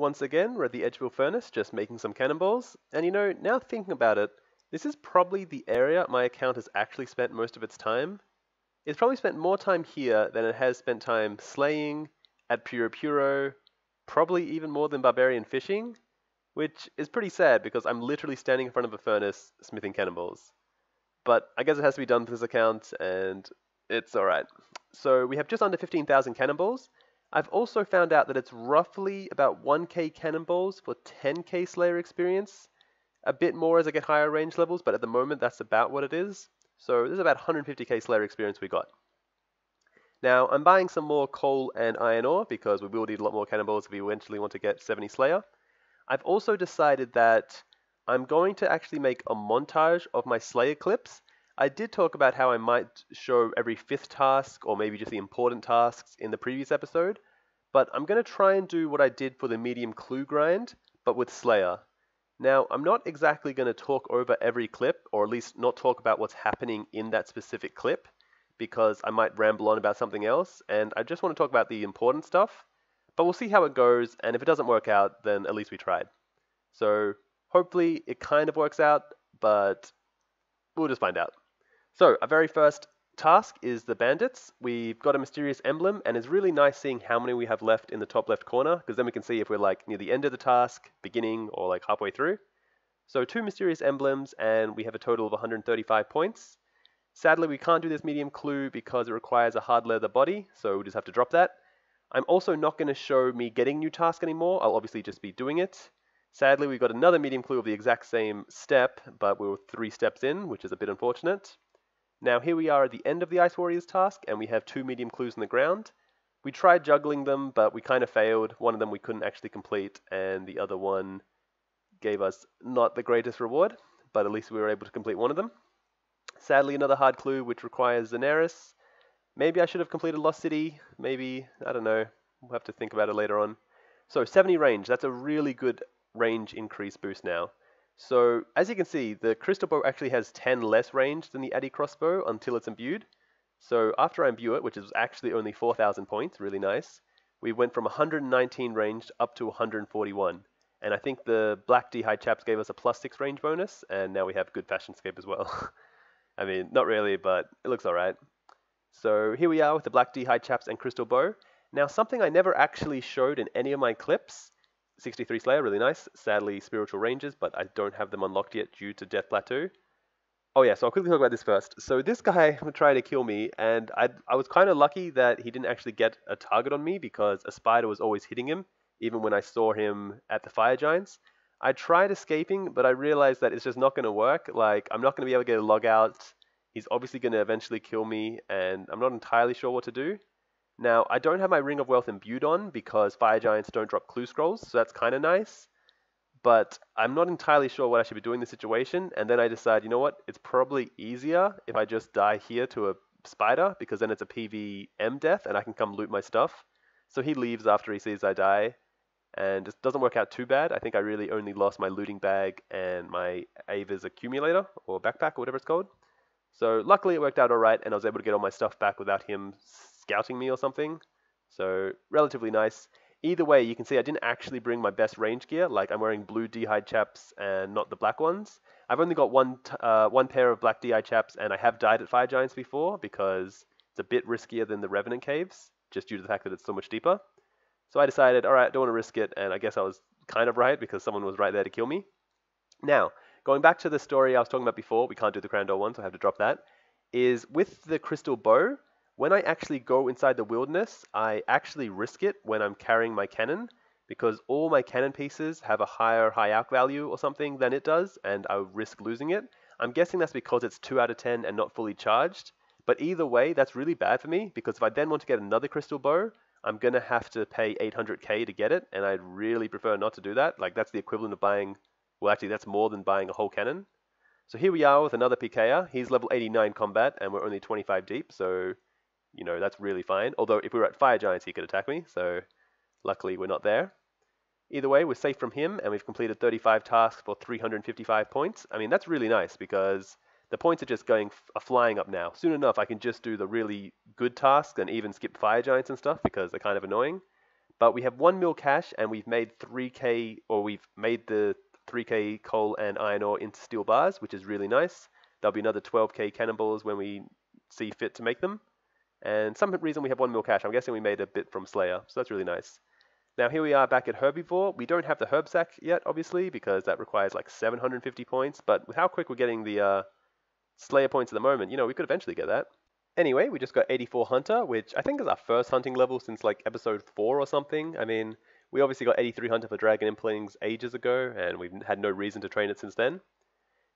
Once again, we're at the Edgeville Furnace, just making some cannonballs. And you know, now thinking about it, this is probably the area my account has actually spent most of its time. It's probably spent more time here than it has spent time slaying, at Puro Puro, probably even more than barbarian fishing, which is pretty sad because I'm literally standing in front of a furnace smithing cannonballs. But I guess it has to be done for this account, and it's alright. So we have just under 15,000 cannonballs. I've also found out that it's roughly about 1k cannonballs for 10k Slayer experience. A bit more as I get higher range levels, but at the moment that's about what it is. So this is about 150k Slayer experience we got. Now I'm buying some more coal and iron ore because we will need a lot more cannonballs if we eventually want to get 70 Slayer. I've also decided that I'm going to actually make a montage of my Slayer clips. I did talk about how I might show every 5th task or maybe just the important tasks in the previous episode, but I'm going to try and do what I did for the medium clue grind, but with Slayer. Now, I'm not exactly going to talk over every clip, or at least not talk about what's happening in that specific clip, because I might ramble on about something else, and I just want to talk about the important stuff. But we'll see how it goes, and if it doesn't work out, then at least we tried. So hopefully it kind of works out, but we'll just find out. So our very first task is the bandits. We've got a mysterious emblem, and it's really nice seeing how many we have left in the top left corner, because then we can see if we're like near the end of the task, beginning, or like halfway through. So 2 mysterious emblems, and we have a total of 135 points. Sadly, we can't do this medium clue because it requires a hard leather body, so we'll just have to drop that. I'm also not going to show me getting new task anymore. I'll obviously just be doing it. Sadly, we got another medium clue of the exact same step, but we were 3 steps in, which is a bit unfortunate. Now here we are at the end of the Ice Warriors task, and we have 2 medium clues on the ground. We tried juggling them, but we kind of failed. One of them we couldn't actually complete, and the other one gave us not the greatest reward, but at least we were able to complete one of them. Sadly, another hard clue, which requires Daenerys. Maybe I should have completed Lost City, maybe, I don't know. We'll have to think about it later on. So 70 range, that's a really good range increase boost now. So as you can see, the crystal bow actually has 10 less range than the Addy crossbow until it's imbued. So after I imbue it, which is actually only 4,000 points, really nice, we went from 119 range up to 141. And I think the black D-hide chaps gave us a +6 range bonus, and now we have good fashion scape as well. I mean, not really, but it looks alright. So here we are with the black D-hide chaps and crystal bow. Now something I never actually showed in any of my clips, 63 Slayer, really nice. Sadly, spiritual ranges, but I don't have them unlocked yet due to Death Plateau. Oh yeah, so I'll quickly talk about this first. So this guy tried to kill me, and I was kind of lucky that he didn't actually get a target on me because a spider was always hitting him, even when I saw him at the fire giants. I tried escaping, but I realized that it's just not going to work. Like, I'm not going to be able to get a log out. He's obviously going to eventually kill me, and I'm not entirely sure what to do. Now, I don't have my Ring of Wealth imbued on because Fire Giants don't drop clue scrolls, so that's kind of nice. But I'm not entirely sure what I should be doing in this situation, and then I decide, you know what, it's probably easier if I just die here to a spider, because then it's a PvM death, and I can come loot my stuff. So he leaves after he sees I die, and it doesn't work out too bad. I think I really only lost my looting bag and my Ava's accumulator, or backpack, or whatever it's called. So luckily it worked out alright, and I was able to get all my stuff back without him scouting me or something. So relatively nice. Either way, you can see I didn't actually bring my best range gear. Like, I'm wearing blue D-hide chaps and not the black ones. I've only got one pair of black D-hide chaps, and I have died at Fire Giants before because it's a bit riskier than the Revenant Caves, just due to the fact that it's so much deeper. So I decided, alright, I don't want to risk it, and I guess I was kind of right because someone was right there to kill me. Now, going back to the story I was talking about before, we can't do the Crown Door one, so I have to drop that, is with the crystal bow, when I actually go inside the wilderness, I actually risk it when I'm carrying my cannon, because all my cannon pieces have a higher high arc value or something than it does, and I risk losing it. I'm guessing that's because it's 2 out of 10 and not fully charged, but either way, that's really bad for me, because if I then want to get another crystal bow, I'm going to have to pay 800k to get it, and I'd really prefer not to do that. Like, that's the equivalent of buying, well actually that's more than buying a whole cannon. So here we are with another PKer. He's level 89 combat, and we're only 25 deep, so you know, that's really fine. Although if we were at Fire Giants, he could attack me, so luckily we're not there. Either way, we're safe from him, and we've completed 35 tasks for 355 points. I mean, that's really nice because the points are just flying up now. Soon enough, I can just do the really good tasks and even skip Fire Giants and stuff because they're kind of annoying. But we have 1 mil cash, and we've made 3k, or we've made the 3k coal and iron ore into steel bars, which is really nice. There'll be another 12k cannonballs when we see fit to make them. And some reason we have 1 mil cash. I'm guessing we made a bit from Slayer, so that's really nice. Now here we are back at Herbivore. We don't have the herb sack yet, obviously, because that requires like 750 points. But with how quick we're getting the Slayer points at the moment, we could eventually get that. Anyway, we just got 84 Hunter, which I think is our first hunting level since like episode 4 or something. I mean, we obviously got 83 Hunter for Dragon Implings ages ago, and we've had no reason to train it since then.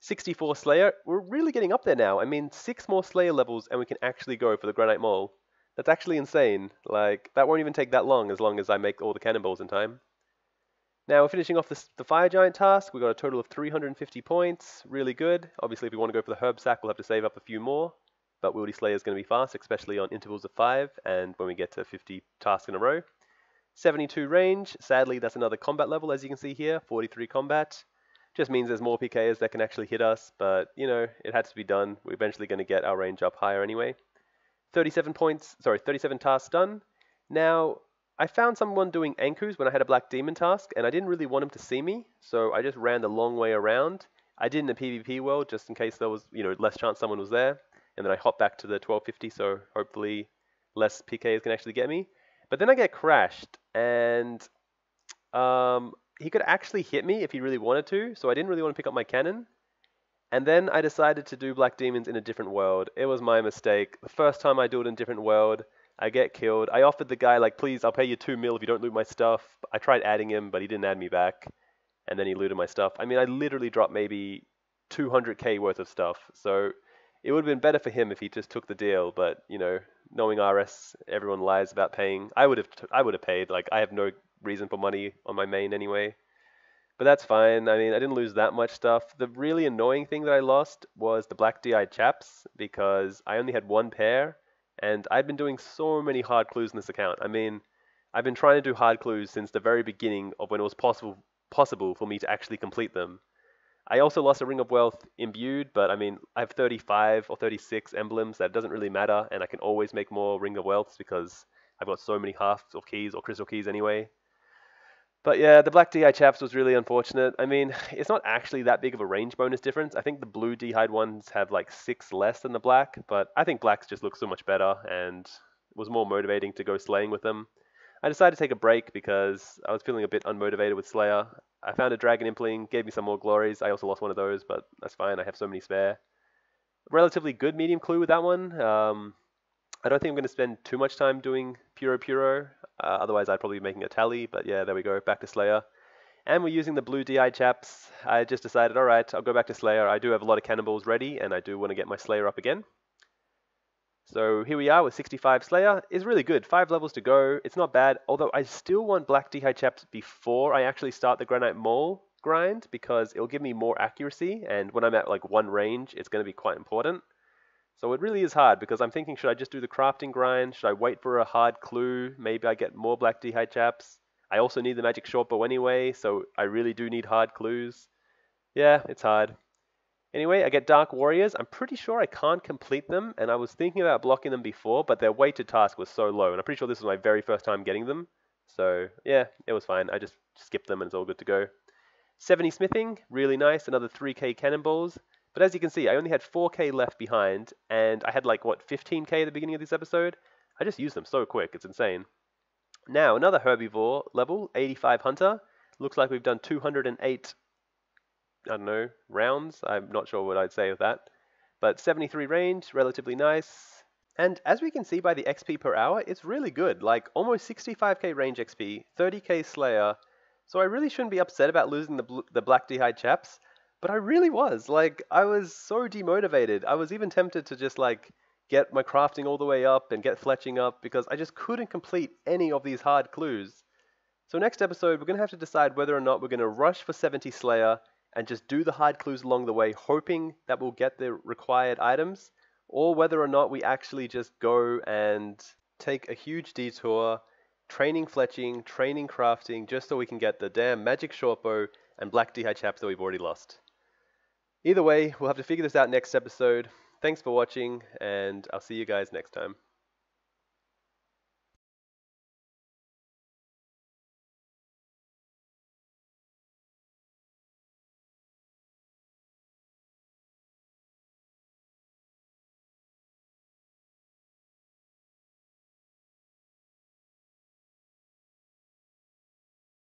64 Slayer, we're really getting up there now. I mean, 6 more Slayer levels and we can actually go for the Granite Mole. That's actually insane. Like, that won't even take that long as I make all the cannonballs in time. Now, we're finishing off the Fire Giant task. We got a total of 350 points. Really good. Obviously, if we want to go for the Herb Sack, we'll have to save up a few more. But Wildy Slayer is going to be fast, especially on intervals of 5 and when we get to 50 tasks in a row. 72 range. Sadly, that's another combat level, as you can see here. 43 combat. Just means there's more PKers that can actually hit us, but, it has to be done. We're eventually going to get our range up higher anyway. 37 tasks done. Now, I found someone doing Ankus when I had a Black Demon task, and I didn't really want him to see me, so I just ran the long way around. I did in the PvP world, just in case there was, less chance someone was there, and then I hopped back to the 1250, so hopefully less PKers can actually get me. But then I get crashed, and he could actually hit me if he really wanted to, so I didn't really want to pick up my cannon. And then I decided to do Black Demons in a different world. It was my mistake. The first time I do it in a different world, I get killed. I offered the guy, like, please, I'll pay you 2 mil if you don't loot my stuff. I tried adding him, but he didn't add me back. And then he looted my stuff. I mean, I literally dropped maybe 200k worth of stuff. So it would have been better for him if he just took the deal. But, knowing RS, everyone lies about paying. I would have paid. Like, I have no reason for money on my main anyway. But that's fine. I mean, I didn't lose that much stuff. The really annoying thing that I lost was the Black DI chaps, because I only had 1 pair, and I'd been doing so many hard clues in this account. I mean, I've been trying to do hard clues since the very beginning of when it was possible for me to actually complete them. I also lost a Ring of Wealth imbued, but I mean, I have 35 or 36 emblems. That doesn't really matter, and I can always make more Ring of Wealths because I've got so many half of keys or crystal keys anyway. But yeah, the black DI chaps was really unfortunate. I mean, it's not actually that big of a range bonus difference. I think the blue D-hide ones have like 6 less than the black, but I think blacks just look so much better and it was more motivating to go slaying with them. I decided to take a break because I was feeling a bit unmotivated with Slayer. I found a Dragon Impling, gave me some more glories. I also lost one of those, but that's fine. I have so many spare. Relatively good medium clue with that one. I don't think I'm going to spend too much time doing Puro. Otherwise, I'd probably be making a tally. But yeah, there we go. Back to Slayer. And we're using the blue DI chaps. I just decided, all right, I'll go back to Slayer. I do have a lot of cannonballs ready, and I do want to get my Slayer up again. So here we are with 65 Slayer. It's really good. 5 levels to go. It's not bad. Although I still want black DI chaps before I actually start the Granite Mole grind, because it'll give me more accuracy. And when I'm at like 1 range, it's going to be quite important. So it really is hard, because I'm thinking, should I just do the crafting grind? Should I wait for a hard clue? Maybe I get more black D-hide chaps. I also need the magic short bow anyway, so I really do need hard clues. Yeah, it's hard. Anyway, I get Dark Warriors. I'm pretty sure I can't complete them, and I was thinking about blocking them before, but their weighted task was so low, and I'm pretty sure this was my very first time getting them. So yeah, it was fine. I just skipped them and it's all good to go. 70 smithing, really nice. Another 3k cannonballs. But as you can see, I only had 4k left behind, and I had like, what, 15k at the beginning of this episode? I just used them so quick, it's insane. Now, another herbivore level, 85 hunter. Looks like we've done 208, I don't know, rounds. I'm not sure what I'd say with that. But 73 range, relatively nice. And as we can see by the XP per hour, it's really good. Like, almost 65k range XP, 30k Slayer. So I really shouldn't be upset about losing the black D-hide chaps. But I really was. Like, I was so demotivated. I was even tempted to just, like, get my crafting all the way up and get fletching up, because I just couldn't complete any of these hard clues. So next episode, we're going to have to decide whether or not we're going to rush for 70 Slayer and just do the hard clues along the way, hoping that we'll get the required items, or whether or not we actually just go and take a huge detour, training fletching, training crafting, just so we can get the damn magic shortbow and black D-hide chaps that we've already lost. Either way, we'll have to figure this out next episode. Thanks for watching, and I'll see you guys next time.